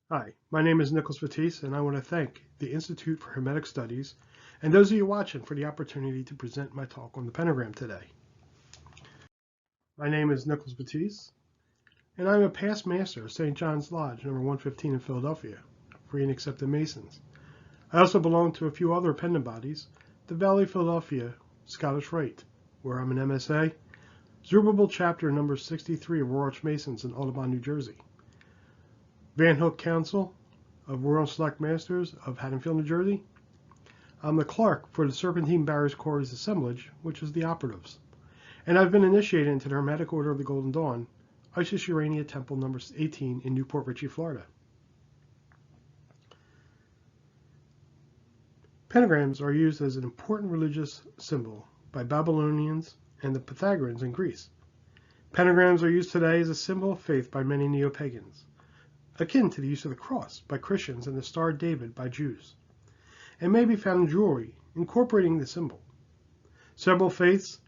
Hi, my name is Nicholas Vettesse, and I want to thank the Institute for Hermetic Studies and those of you watching for the opportunity to present my talk on the pentagram today. My name is Nicholas Vettesse, and I'm a past master of St. John's Lodge, number 115 in Philadelphia, Free and Accepted Masons. I also belong to a few other pendant bodies, the Valley Philadelphia Scottish Rite, where I'm an MSA, Zerubbabel Chapter number 63 of Royal Arch Masons in Audubon, New Jersey, Van Hook Council of Royal Select Masters of Haddonfield, New Jersey. I'm the clerk for the Serpentine Barriers Quarries Assemblage, which is the operatives. And I've been initiated into the Hermetic Order of the Golden Dawn, Isis Urania Temple number 18 in Newport Richey, Florida. Pentagrams are used as an important religious symbol by Babylonians and the Pythagoreans in Greece. Pentagrams are used today as a symbol of faith by many neo-pagans, akin to the use of the cross by Christians and the Star of David by Jews, and may be found in jewelry incorporating the symbol. Several faiths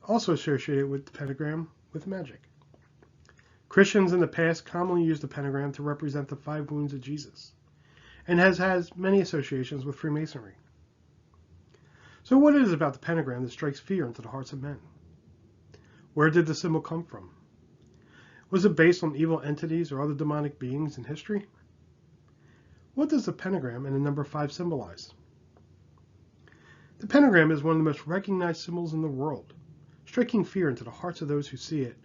also associated with the pentagram with magic. Christians in the past commonly used the pentagram to represent the 5 wounds of Jesus, and has many associations with Freemasonry. So what is it about the pentagram that strikes fear into the hearts of men? Where did the symbol come from? Was it based on evil entities or other demonic beings in history? What does the pentagram and the number 5 symbolize? The pentagram is one of the most recognized symbols in the world, striking fear into the hearts of those who see it,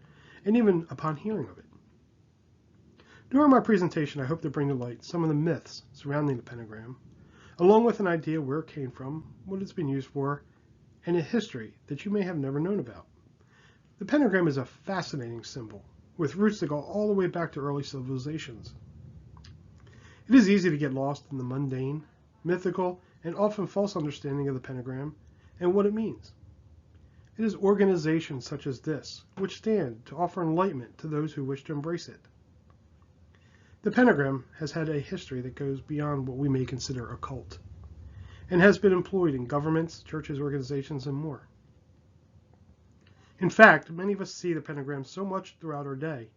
and even upon hearing of it. During my presentation, I hope to bring to light some of the myths surrounding the pentagram, along with an idea where it came from, what it's been used for, and a history that you may have never known about. The pentagram is a fascinating symbol, with roots that go all the way back to early civilizations. It is easy to get lost in the mundane, mythical, and often false understanding of the pentagram and what it means. It is organizations such as this which stand to offer enlightenment to those who wish to embrace it. The pentagram has had a history that goes beyond what we may consider occult, and has been employed in governments, churches, organizations, and more. In fact, many of us see the pentagram so much throughout our day,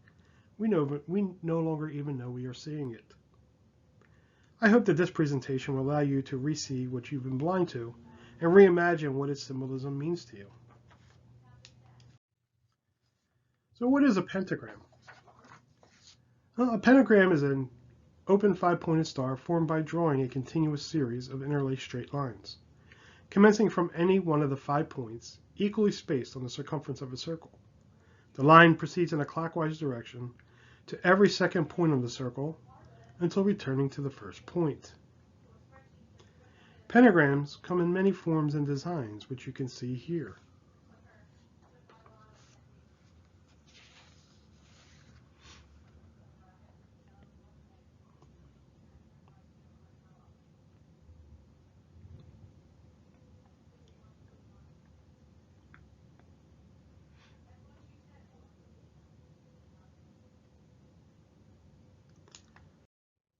we no longer even know we are seeing it. I hope that this presentation will allow you to re-see what you've been blind to and reimagine what its symbolism means to you. So what is a pentagram? Well, a pentagram is an open 5-pointed star formed by drawing a continuous series of interlaced straight lines, commencing from any one of the 5 points equally spaced on the circumference of a circle. The line proceeds in a clockwise direction to every second point on the circle until returning to the first point. Pentagrams come in many forms and designs, which you can see here.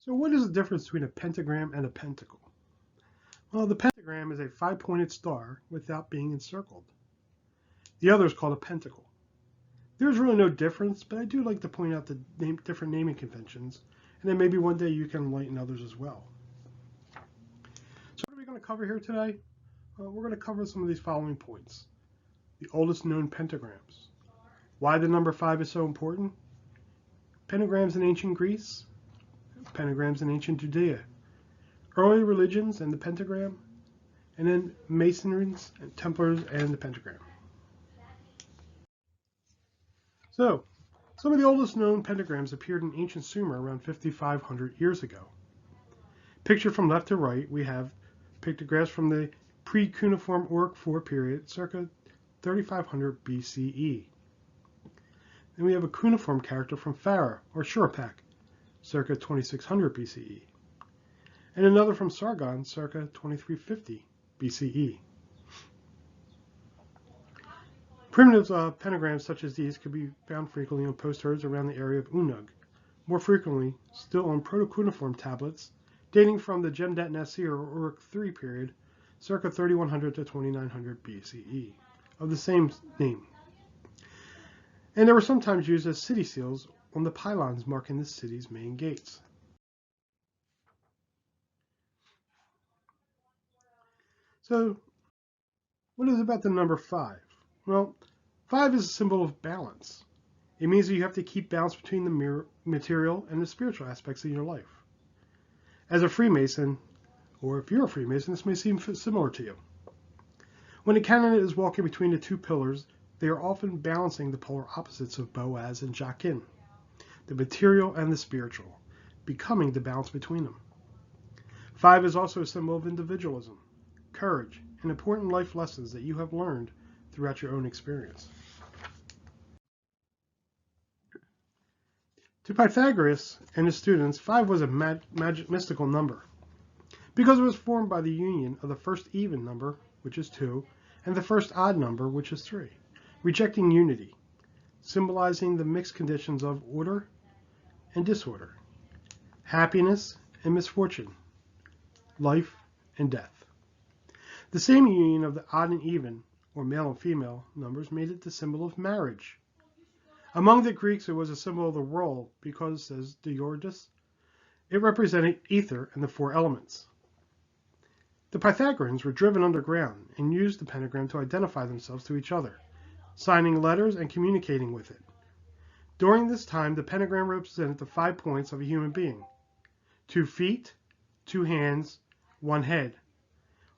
So what is the difference between a pentagram and a pentacle? Well, the pentagram is a 5-pointed star without being encircled. The other is called a pentacle. There's really no difference, but I do like to point out the different naming conventions, and then maybe one day you can enlighten others as well. So what are we going to cover here today? We're going to cover some of these following points. The oldest known pentagrams. Why the number 5 is so important. Pentagrams in ancient Greece. Pentagrams in ancient Judea. Early religions and the pentagram. And then Masonry and Templars and the pentagram. So, some of the oldest known pentagrams appeared in ancient Sumer around 5,500 years ago. Pictured from left to right, we have pictographs from the pre-cuneiform Auric IV period, circa 3500 BCE. Then we have a cuneiform character from Farah, or Shuruppak, circa 2600 BCE. And another from Sargon, circa 2350 BCE. Primitive pentagrams such as these could be found frequently on potsherds around the area of Unug, more frequently still on proto-cuneiform tablets dating from the Jemdet Nasir or Uruk III period, circa 3100 to 2900 BCE, of the same name. And they were sometimes used as city seals on the pylons marking the city's main gates. So, what is about the number 5? Well, 5 is a symbol of balance. It means that you have to keep balance between the material and the spiritual aspects of your life. As a Freemason, or if you're a Freemason, this may seem similar to you. When a candidate is walking between the two pillars, they are often balancing the polar opposites of Boaz and Jachin, the material and the spiritual, becoming the balance between them. 5 is also a symbol of individualism, courage, and important life lessons that you have learned throughout your own experience. To Pythagoras and his students, 5 was a mystical number, because it was formed by the union of the first even number, which is 2, and the first odd number, which is 3, rejecting unity, symbolizing the mixed conditions of order and disorder, happiness and misfortune, life and death. The same union of the odd and even, or male and female, numbers made it the symbol of marriage. Among the Greeks, it was a symbol of the world because, says Diodorus, it represented ether and the 4 elements. The Pythagoreans were driven underground and used the pentagram to identify themselves to each other, signing letters and communicating with it. During this time, the pentagram represented the 5 points of a human being: 2 feet, 2 hands, 1 head.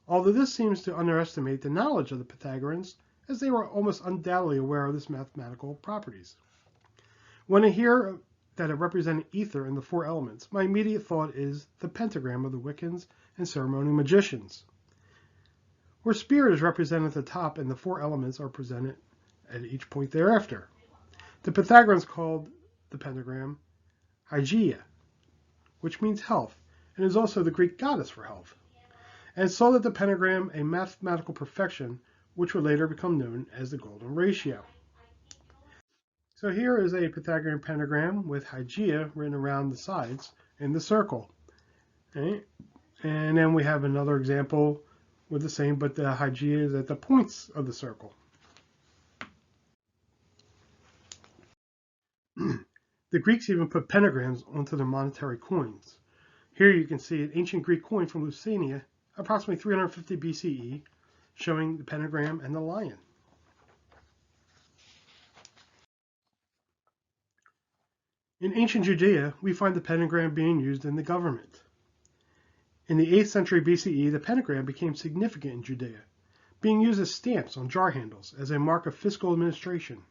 Although this seems to underestimate the knowledge of the Pythagoreans, as they were almost undoubtedly aware of its mathematical properties. When I hear that it represented ether and the 4 elements, my immediate thought is the pentagram of the Wiccans and ceremonial magicians, where spirit is represented at the top and the 4 elements are presented at each point thereafter. The Pythagoreans called the pentagram Hygeia, which means health, and is also the Greek goddess for health, and saw that the pentagram a mathematical perfection, which would later become known as the golden ratio. So here is a Pythagorean pentagram with Hygeia written around the sides in the circle. Okay? And then we have another example with the same, but the Hygeia is at the points of the circle. The Greeks even put pentagrams onto their monetary coins. Here you can see an ancient Greek coin from Lusania, approximately 350 BCE, showing the pentagram and the lion. In ancient Judea, we find the pentagram being used in the government. In the 8th century BCE, the pentagram became significant in Judea, being used as stamps on jar handles as a mark of fiscal administration.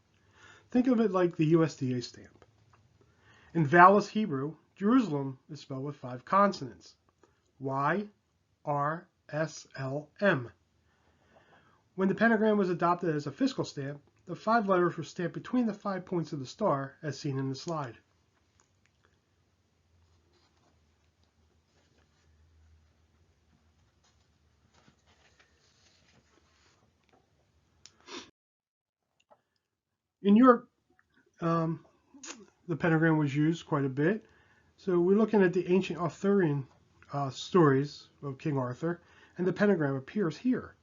Think of it like the USDA stamp. In Vowellist Hebrew, Jerusalem is spelled with 5 consonants: Y, R, S, L, M. When the pentagram was adopted as a fiscal stamp, the 5 letters were stamped between the 5 points of the star, as seen in the slide. In Europe, the pentagram was used quite a bit. So we're looking at the ancient Arthurian stories of King Arthur, and the pentagram appears here.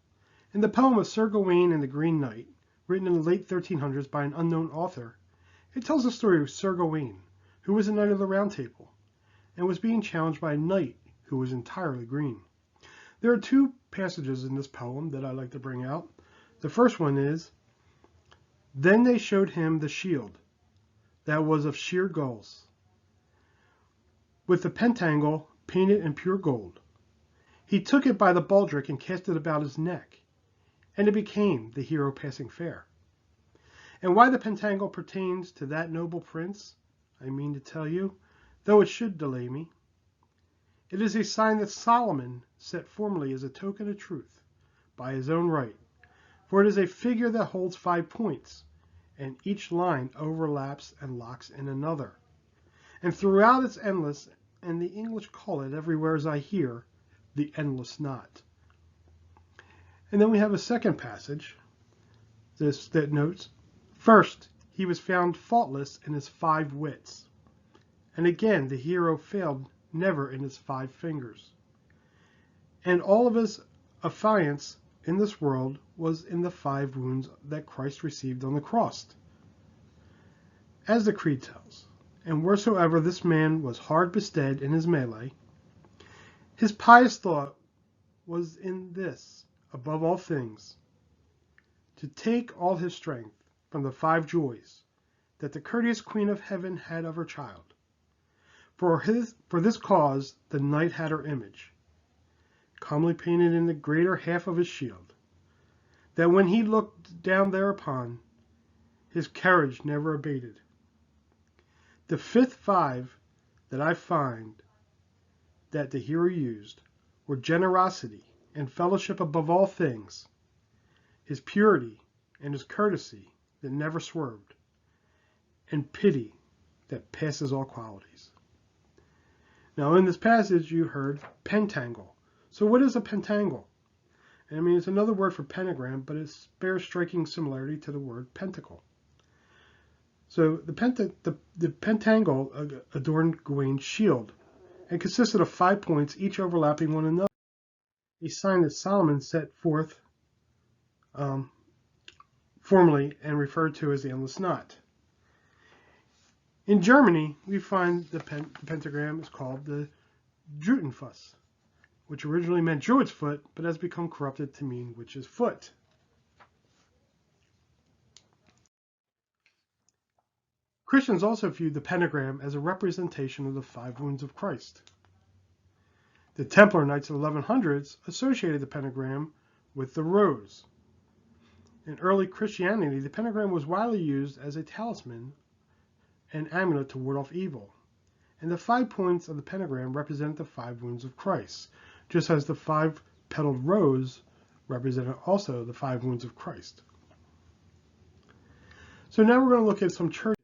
In the poem of Sir Gawain and the Green Knight, written in the late 1300s by an unknown author, it tells the story of Sir Gawain, who was a knight of the Round Table, and was being challenged by a knight who was entirely green. There are 2 passages in this poem that I like to bring out. The first one is, "Then they showed him the shield that was of sheer gulls, with the pentacle painted in pure gold. He took it by the baldric and cast it about his neck, and it became the hero passing fair. And why the pentacle pertains to that noble prince, I mean to tell you, though it should delay me. It is a sign that Solomon set formerly as a token of truth, by his own right, for it is a figure that holds 5 points, and each line overlaps and locks in another. And throughout it's endless, and the English call it everywhere as I hear, the endless knot." And then we have a second passage that notes, "First, he was found faultless in his 5 wits. And again, the hero failed never in his 5 fingers. And all of his affiance in this world was in the 5 wounds that Christ received on the cross. As the creed tells, and wheresoever this man was hard bestead in his melee, his pious thought was in this, above all things, to take all his strength from the 5 joys that the courteous Queen of Heaven had of her child. For this cause the knight had her image, calmly painted in the greater half of his shield, that when he looked down thereupon, his courage never abated. The 5th 5 that I find that the hero used were generosity and fellowship above all things, his purity and his courtesy that never swerved, and pity that passes all qualities. Now in this passage you heard pentangle. So what is a pentangle? I mean, it's another word for pentagram, but it bears striking similarity to the word pentacle. So the pentangle adorned Gawaine's shield and consisted of 5 points, each overlapping one another, a sign that Solomon set forth formally and referred to as the endless knot. In Germany, we find the pentagram is called the Drutenfuss, which originally meant Druid's foot, but has become corrupted to mean witch's foot. Christians also viewed the pentagram as a representation of the 5 wounds of Christ. The Templar Knights of the 1100s associated the pentagram with the rose. In early Christianity, the pentagram was widely used as a talisman and amulet to ward off evil, and the 5 points of the pentagram represent the 5 wounds of Christ, just as the 5-petaled rose represented also the 5 wounds of Christ. So now we're going to look at some churches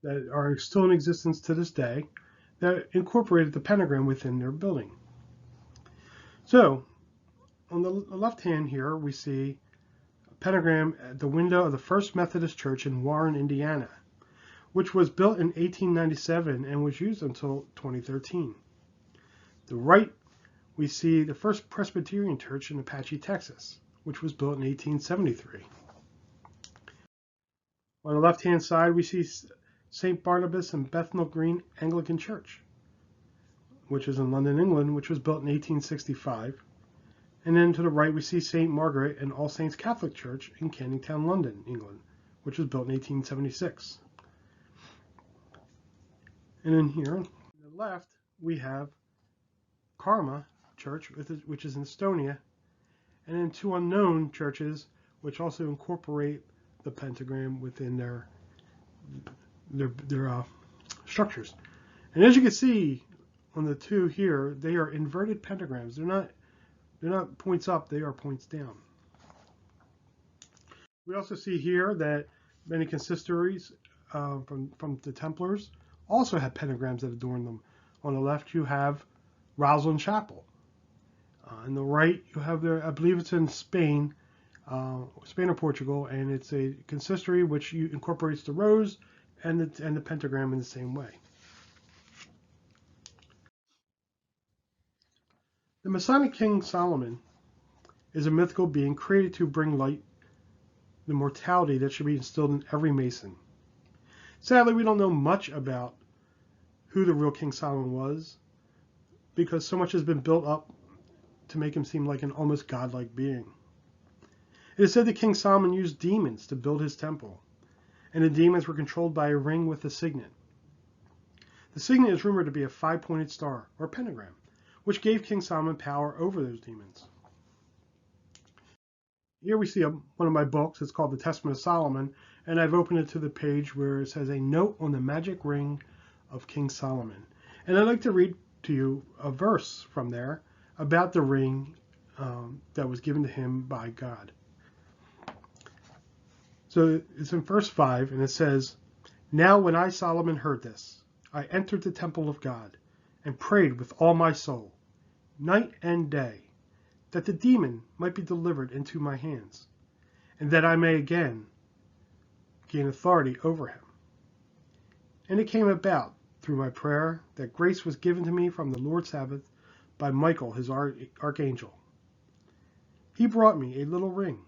that are still in existence to this day that incorporated the pentagram within their building. So on the left hand here we see a pentagram at the window of the First Methodist Church in Warren, Indiana, which was built in 1897 and was used until 2013. The right we see the First Presbyterian Church in Apache, Texas, which was built in 1873. On the left-hand side, we see St. Barnabas and Bethnal Green Anglican Church, which is in London, England, which was built in 1865. And then to the right, we see St. Margaret and All Saints Catholic Church in Canning Town, London, England, which was built in 1876. And then here, on the left, we have Karma Church, which is in Estonia, and then 2 unknown churches, which also incorporate the pentagram within their structures. And as you can see on the 2 here, they are inverted pentagrams. They're not points up; they are points down. We also see here that many consistories from the Templars also have pentagrams that adorn them. On the left, you have Rosslyn Chapel. On the right, you have I believe it's in Spain, Spain or Portugal, and it's a consistory which incorporates the rose and the pentagram in the same way. The Masonic King Solomon is a mythical being created to bring light, the mortality that should be instilled in every Mason. Sadly, we don't know much about who the real King Solomon was, because so much has been built up to make him seem like an almost godlike being. It is said that King Solomon used demons to build his temple, and the demons were controlled by a ring with a signet. The signet is rumored to be a 5-pointed star, or pentagram, which gave King Solomon power over those demons. Here we see one of my books. It's called The Testament of Solomon, and I've opened it to the page where it says a note on the magic ring of King Solomon. And I'd like to read to you a verse from there about the ring that was given to him by God. So it's in verse 5, and it says, "Now when I, Solomon, heard this, I entered the temple of God and prayed with all my soul, night and day, that the demon might be delivered into my hands, and that I may again gain authority over him. And it came about through my prayer that grace was given to me from the Lord Sabaoth by Michael, his archangel. He brought me a little ring,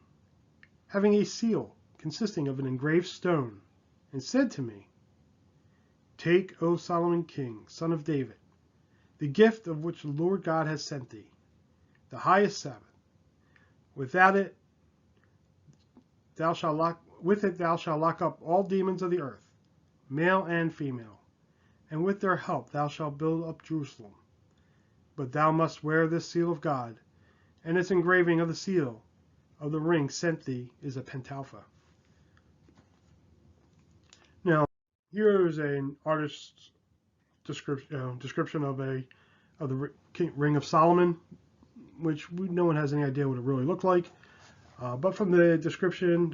having a seal consisting of an engraved stone, and said to me, 'Take, O Solomon King, son of David, the gift of which the Lord God has sent thee, the highest Sabbath, Without it, with it thou shalt lock up all demons of the earth, male and female, and with their help thou shalt build up Jerusalem. But thou must wear this seal of God, and its engraving of the seal of the ring sent thee is a Pentalpha. Now, here is an artist's description of the Ring of Solomon, which no one has any idea what it really looked like. But from the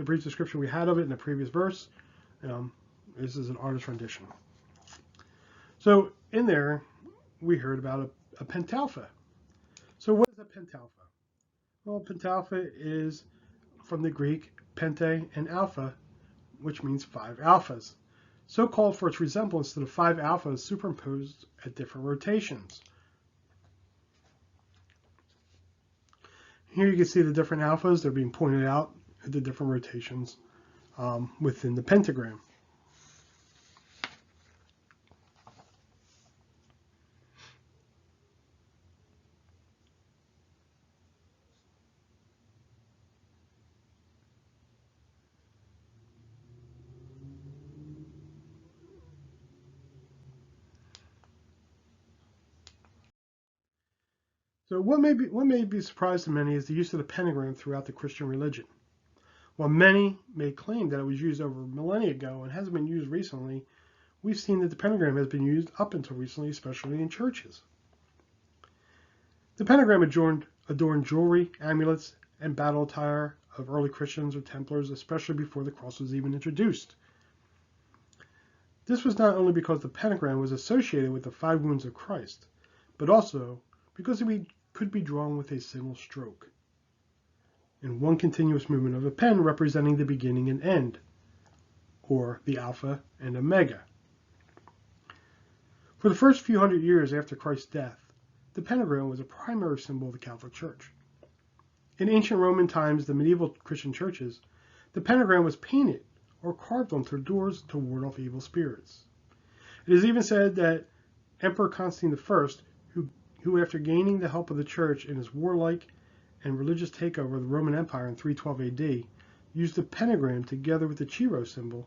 brief description we had of it in the previous verse, this is an artist's rendition. So in there, we heard about a Pentalpha. So what is a Pentalpha? Well, Pentalpha is from the Greek pente and alpha, which means 5 alphas, so called for its resemblance to the 5 alphas superimposed at different rotations. Here you can see the different alphas. They're being pointed out at the different rotations within the pentagram. So what may be a surprise to many is the use of the pentagram throughout the Christian religion. While many may claim that it was used over millennia ago and hasn't been used recently, we've seen that the pentagram has been used up until recently, especially in churches. The pentagram adorned jewelry, amulets, and battle attire of early Christians or Templars, especially before the cross was even introduced. This was not only because the pentagram was associated with the 5 wounds of Christ, but also because it could be drawn with a single stroke, in one continuous movement of a pen representing the beginning and end, or the Alpha and Omega. For the first few hundred years after Christ's death, the pentagram was a primary symbol of the Catholic Church. In ancient Roman times, the medieval Christian churches, the pentagram was painted or carved onto doors to ward off evil spirits. It is even said that Emperor Constantine I, who after gaining the help of the Church in his warlike and religious takeover of the Roman Empire in 312 AD, used the pentagram together with the Chi symbol,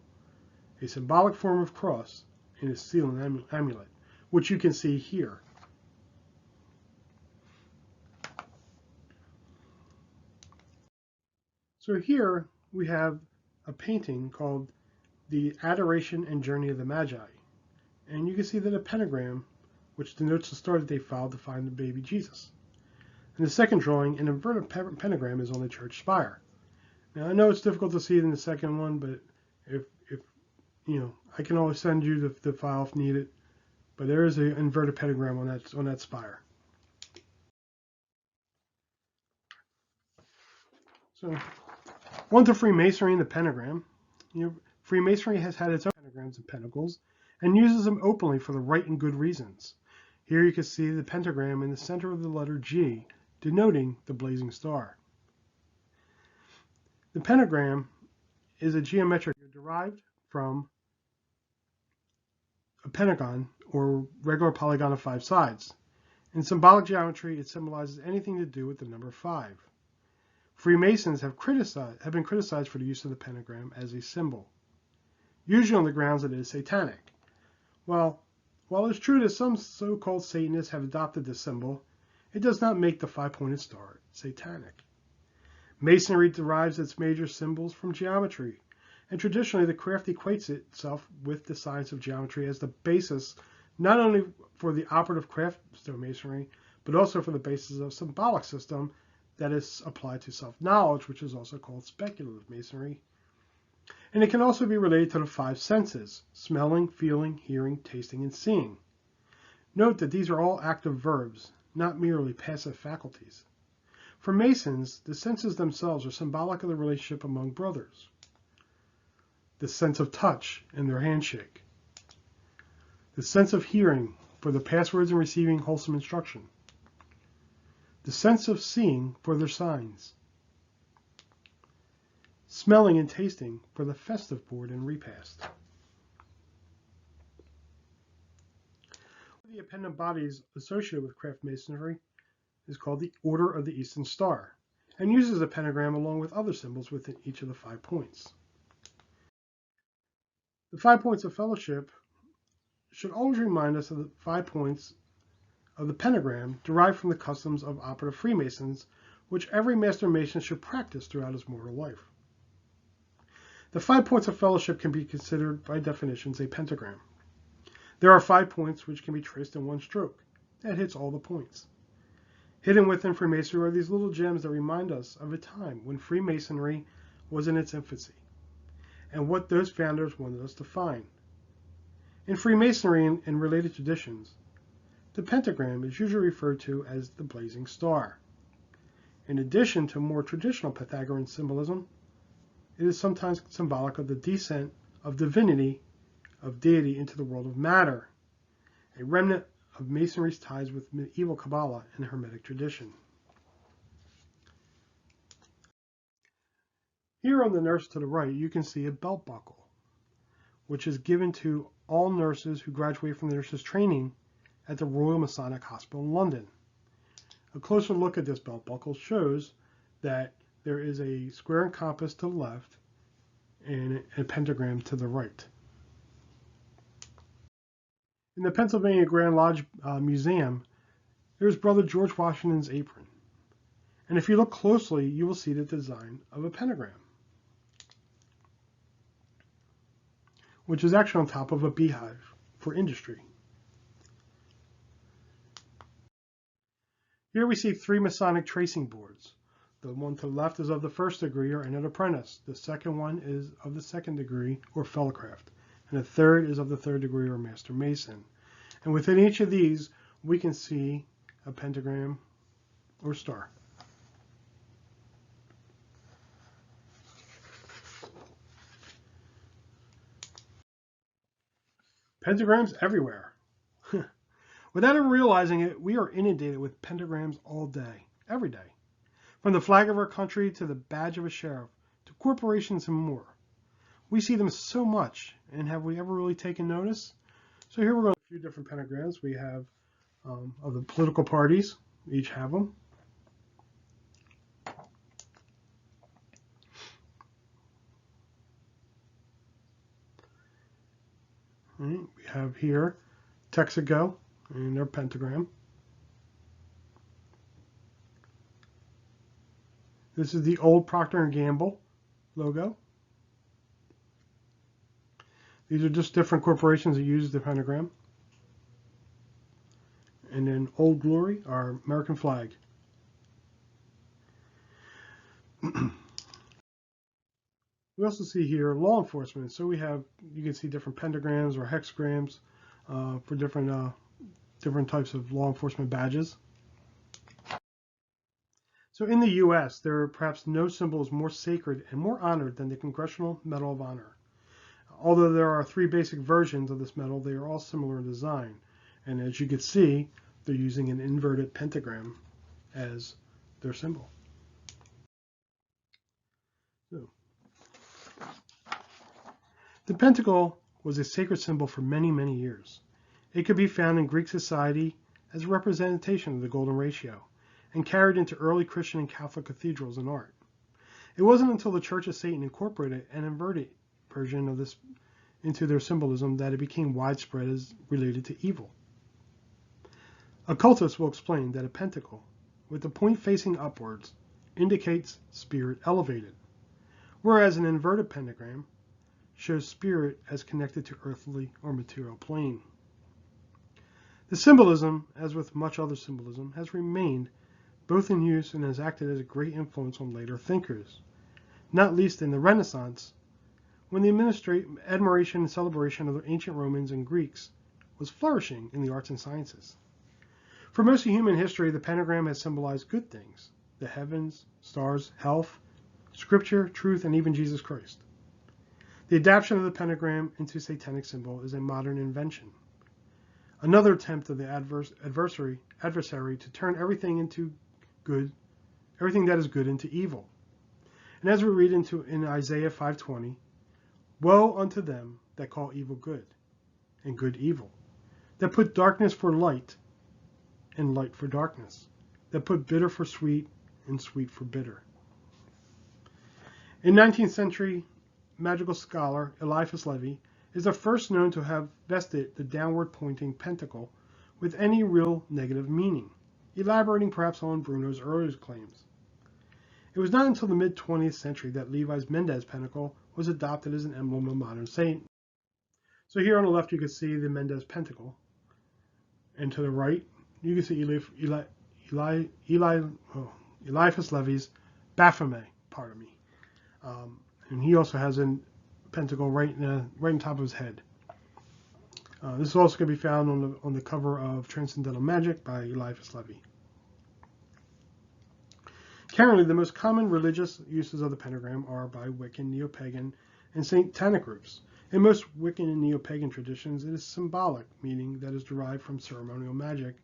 a symbolic form of cross, in his seal and amulet, which you can see here. So here we have a painting called The Adoration and Journey of the Magi. And you can see that a pentagram, which denotes the star that they followed to find the baby Jesus. In the second drawing, an inverted pentagram is on the church spire. Now I know it's difficult to see it in the second one, but if I can always send you the file if needed. But there is an inverted pentagram on that spire. So, on to Freemasonry and the pentagram. Freemasonry has had its own pentagrams and pentacles, and uses them openly for the right and good reasons. Here you can see the pentagram in the center of the letter G, denoting the blazing star. The pentagram is a geometric derived from a pentagon, or regular polygon of 5 sides. In symbolic geometry, it symbolizes anything to do with the number 5. Freemasons have been criticized for the use of the pentagram as a symbol, usually on the grounds that it is satanic. While it's true that some so-called Satanists have adopted this symbol, it does not make the 5-pointed star satanic. Masonry derives its major symbols from geometry, and traditionally the craft equates itself with the science of geometry as the basis not only for the operative craft stonemasonry, but also for the basis of symbolic system that is applied to self-knowledge, which is also called speculative masonry. And it can also be related to the 5 senses: smelling, feeling, hearing, tasting, and seeing. Note that these are all active verbs, not merely passive faculties. For Masons, the senses themselves are symbolic of the relationship among brothers. The sense of touch in their handshake. The sense of hearing for the passwords and receiving wholesome instruction. The sense of seeing for their signs. Smelling and tasting for the festive board and repast. The appendant bodies associated with craft masonry is called the Order of the Eastern Star, and uses a pentagram along with other symbols within each of the 5 points. The 5 points of fellowship should always remind us of the 5 points of the pentagram derived from the customs of operative Freemasons, which every Master Mason should practice throughout his mortal life. The 5 points of fellowship can be considered by definitions a pentagram. There are 5 points which can be traced in one stroke. That hits all the points. Hidden within Freemasonry are these little gems that remind us of a time when Freemasonry was in its infancy, and what those founders wanted us to find. In Freemasonry and related traditions, the pentagram is usually referred to as the blazing star. In addition to more traditional Pythagorean symbolism, it is sometimes symbolic of the descent of divinity, of deity into the world of matter, a remnant of Masonry's ties with medieval Kabbalah and Hermetic tradition. Here on the nurse to the right, you can see a belt buckle, which is given to all nurses who graduate from the nurses training at the Royal Masonic Hospital in London. A closer look at this belt buckle shows that there is a square and compass to the left and a pentagram to the right. In the Pennsylvania Grand Lodge Museum, there's Brother George Washington's apron. And if you look closely, you will see the design of a pentagram, which is actually on top of a beehive for industry. Here we see 3 Masonic tracing boards. The one to the left is of the 1st degree, or entered apprentice. The second one is of the 2nd degree, or fellowcraft. And the third is of the 3rd degree, or Master Mason. And within each of these, we can see a pentagram or star. Pentagrams everywhere. Without ever realizing it, we are inundated with pentagrams all day, every day. From the flag of our country to the badge of a sheriff, to corporations and more. We see them so much, and have we ever really taken notice? So here we're going to a few different pentagrams. We have of the political parties, each have them. Right, we have here Texaco and their pentagram. This is the old Procter & Gamble logo. These are just different corporations that use the pentagram. And then Old Glory, our American flag. We also see here law enforcement. So we have, you can see different pentagrams or hexagrams for different types of law enforcement badges. So in the U.S., there are perhaps no symbols more sacred and more honored than the Congressional Medal of Honor. Although there are 3 basic versions of this medal, they are all similar in design. And as you can see, they're using an inverted pentagram as their symbol. So, the pentacle was a sacred symbol for many, many years. It could be found in Greek society as a representation of the golden ratio, and carried into early Christian and Catholic cathedrals and art. It wasn't until the Church of Satan incorporated an inverted version of this into their symbolism that it became widespread as related to evil. Occultists will explain that a pentacle, with the point facing upwards, indicates spirit elevated, whereas an inverted pentagram shows spirit as connected to earthly or material plane. The symbolism, as with much other symbolism, has remained both in use and has acted as a great influence on later thinkers, not least in the Renaissance, when the admiration and celebration of the ancient Romans and Greeks was flourishing in the arts and sciences. For most of human history, the pentagram has symbolized good things: the heavens, stars, health, scripture, truth, and even Jesus Christ. The adaptation of the pentagram into satanic symbol is a modern invention. Another attempt of the adversary to turn everything that is good into evil. And as we read in Isaiah 5:20, woe unto them that call evil good, and good evil, that put darkness for light, and light for darkness, that put bitter for sweet, and sweet for bitter. In 19th century, magical scholar Eliphas Levi is the first known to have vested the downward pointing pentacle with any real negative meaning, elaborating perhaps on Bruno's earlier claims. It was not until the mid-20th century that Levi's Mendez pentacle was adopted as an emblem of modern saint. So here on the left you can see the Mendez pentacle, and to the right you can see Eliphas Levi's Baphomet, pardon me. And he also has a pentacle right on top of his head. This is also going to be found on the cover of Transcendental Magic by Eliphas Levi. Currently, the most common religious uses of the pentagram are by Wiccan, Neo-Pagan, and Satanic groups. In most Wiccan and Neo-Pagan traditions, it is symbolic, meaning that is derived from ceremonial magic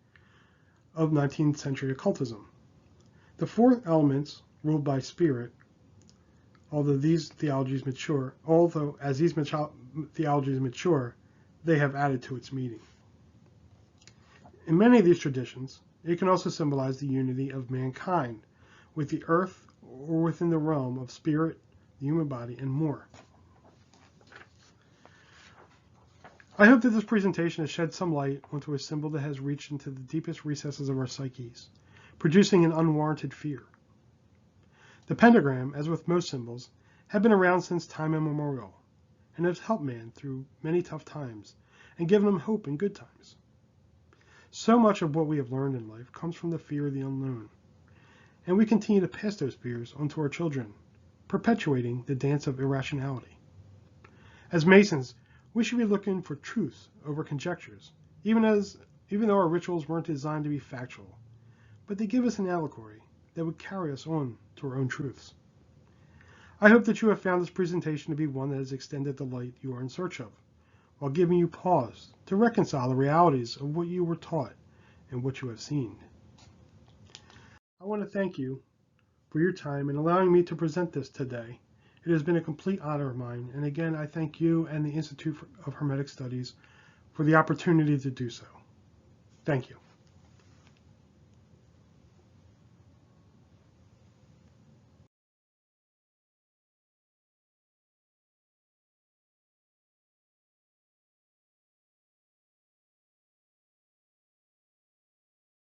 of 19th century occultism. The four elements ruled by spirit, although as these theologies mature, they have added to its meaning. In many of these traditions, it can also symbolize the unity of mankind with the earth or within the realm of spirit, the human body, and more. I hope that this presentation has shed some light onto a symbol that has reached into the deepest recesses of our psyches, producing an unwarranted fear. The pentagram, as with most symbols, have been around since time immemorial, and has helped man through many tough times and given him hope in good times. So much of what we have learned in life comes from the fear of the unknown, and we continue to pass those fears onto our children, perpetuating the dance of irrationality. As Masons, we should be looking for truth over conjectures, even though our rituals weren't designed to be factual, but they give us an allegory that would carry us on to our own truths. I hope that you have found this presentation to be one that has extended the light you are in search of, while giving you pause to reconcile the realities of what you were taught and what you have seen. I want to thank you for your time in allowing me to present this today. It has been a complete honor of mine, and again, I thank you and the Institute of Hermetic Studies for the opportunity to do so. Thank you.